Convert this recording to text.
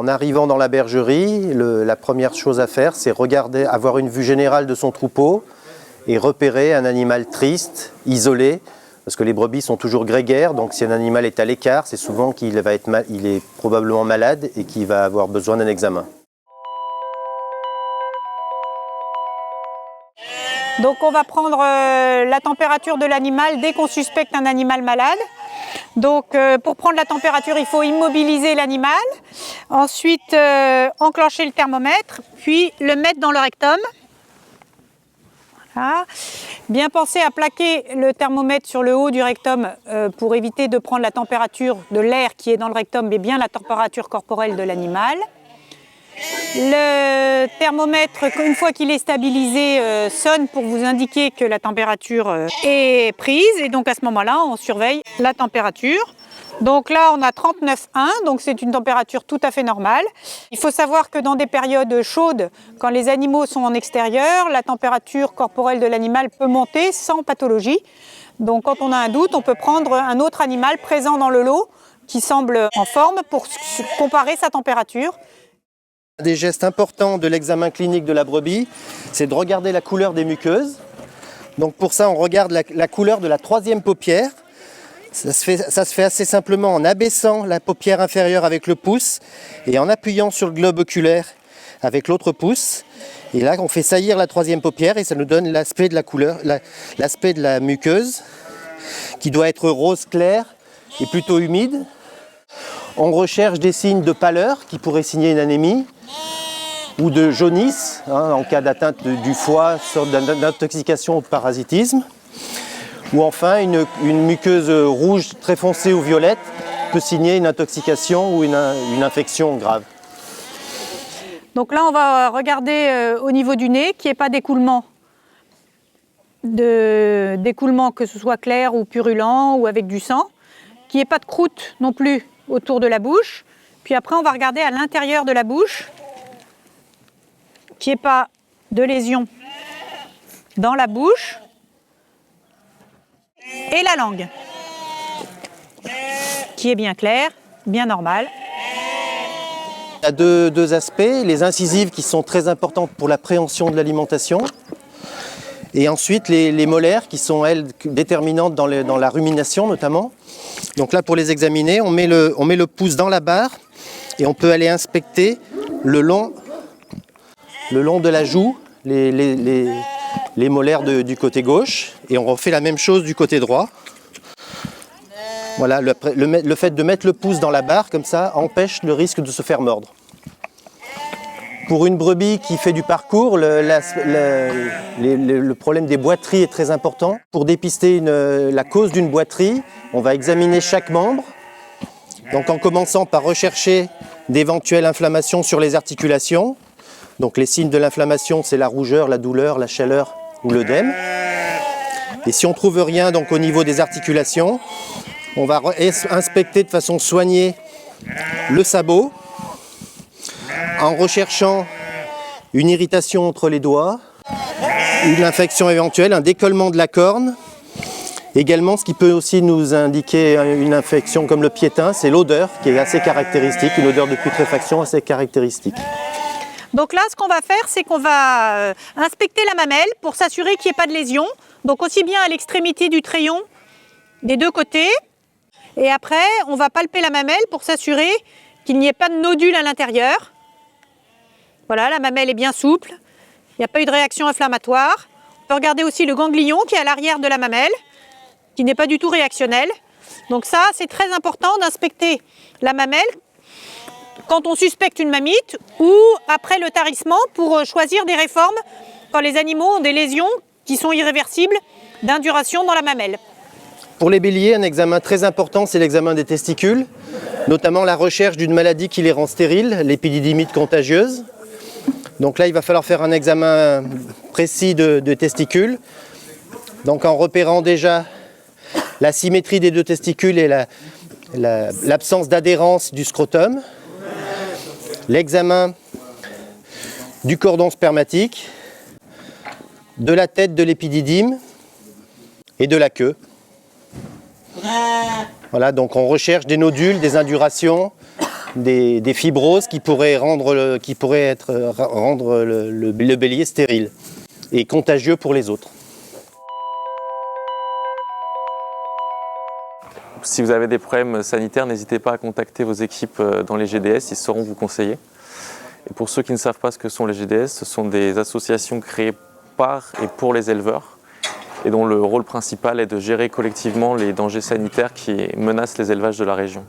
En arrivant dans la bergerie, la première chose à faire, c'est regarder, avoir une vue générale de son troupeau et repérer un animal triste, isolé, parce que les brebis sont toujours grégaires, donc si un animal est à l'écart, c'est souvent qu'il est probablement malade et qu'il va avoir besoin d'un examen. Donc on va prendre la température de l'animal dès qu'on suspecte un animal malade. Donc pour prendre la température, il faut immobiliser l'animal, ensuite enclencher le thermomètre, puis le mettre dans le rectum. Voilà. Bien penser à plaquer le thermomètre sur le haut du rectum pour éviter de prendre la température de l'air qui est dans le rectum, mais bien la température corporelle de l'animal. Le thermomètre, une fois qu'il est stabilisé, sonne pour vous indiquer que la température est prise. Et donc à ce moment-là, on surveille la température. Donc là, on a 39,1, donc c'est une température tout à fait normale. Il faut savoir que dans des périodes chaudes, quand les animaux sont en extérieur, la température corporelle de l'animal peut monter sans pathologie. Donc quand on a un doute, on peut prendre un autre animal présent dans le lot qui semble en forme pour comparer sa température. Un des gestes importants de l'examen clinique de la brebis, c'est de regarder la couleur des muqueuses. Donc pour ça, on regarde la couleur de la troisième paupière. Ça se fait assez simplement en abaissant la paupière inférieure avec le pouce et en appuyant sur le globe oculaire avec l'autre pouce. Et là, on fait saillir la troisième paupière et ça nous donne l'aspect de la couleur, l'aspect de la muqueuse qui doit être rose clair et plutôt humide. On recherche des signes de pâleur qui pourraient signer une anémie ou de jaunisse en cas d'atteinte du foie, sorte d'intoxication ou de parasitisme. Ou enfin, une muqueuse rouge très foncée ou violette peut signer une intoxication ou une infection grave. Donc là, on va regarder au niveau du nez qu'il n'y ait pas d'écoulement que ce soit clair ou purulent ou avec du sang, qu'il n'y ait pas de croûte non plus autour de la bouche. Puis après, on va regarder à l'intérieur de la bouche qu'il n'y ait pas de lésion dans la bouche et la langue qui est bien claire, bien normale. Il y a deux aspects, les incisives qui sont très importantes pour l'appréhension de l'alimentation et ensuite les molaires qui sont, elles, déterminantes dans la rumination notamment. Donc là, pour les examiner, on met le pouce dans la barre et on peut aller inspecter le long de la joue, les molaires du côté gauche, et on refait la même chose du côté droit. Voilà, le fait de mettre le pouce dans la barre, comme ça, empêche le risque de se faire mordre. Pour une brebis qui fait du parcours, le problème des boiteries est très important. Pour dépister la cause d'une boiterie, on va examiner chaque membre, donc en commençant par rechercher d'éventuelles inflammations sur les articulations. Donc les signes de l'inflammation, c'est la rougeur, la douleur, la chaleur ou l'œdème. Et si on ne trouve rien donc, au niveau des articulations, on va inspecter de façon soignée le sabot en recherchant une irritation entre les doigts, une infection éventuelle, un décollement de la corne. Également, ce qui peut aussi nous indiquer une infection comme le piétin, c'est l'odeur qui est assez caractéristique, une odeur de putréfaction assez caractéristique. Donc là, ce qu'on va faire, c'est qu'on va inspecter la mamelle pour s'assurer qu'il n'y ait pas de lésion. Donc aussi bien à l'extrémité du crayon des deux côtés. Et après, on va palper la mamelle pour s'assurer qu'il n'y ait pas de nodule à l'intérieur. Voilà, la mamelle est bien souple. Il n'y a pas eu de réaction inflammatoire. On peut regarder aussi le ganglion qui est à l'arrière de la mamelle, qui n'est pas du tout réactionnel. Donc ça, c'est très important d'inspecter la mamelle quand on suspecte une mamite ou après le tarissement pour choisir des réformes quand les animaux ont des lésions qui sont irréversibles d'induration dans la mamelle. Pour les béliers, un examen très important, c'est l'examen des testicules, notamment la recherche d'une maladie qui les rend stériles, l'épididymite contagieuse. Donc là, il va falloir faire un examen précis de testicules. Donc en repérant déjà la symétrie des deux testicules et l'absence d'adhérence du scrotum, l'examen du cordon spermatique, de la tête de l'épididyme et de la queue. Voilà, donc on recherche des nodules, des indurations des fibroses qui pourraient rendre le bélier stérile et contagieux pour les autres. Si vous avez des problèmes sanitaires, n'hésitez pas à contacter vos équipes dans les GDS, ils sauront vous conseiller. Et pour ceux qui ne savent pas ce que sont les GDS, ce sont des associations créées par et pour les éleveurs et dont le rôle principal est de gérer collectivement les dangers sanitaires qui menacent les élevages de la région.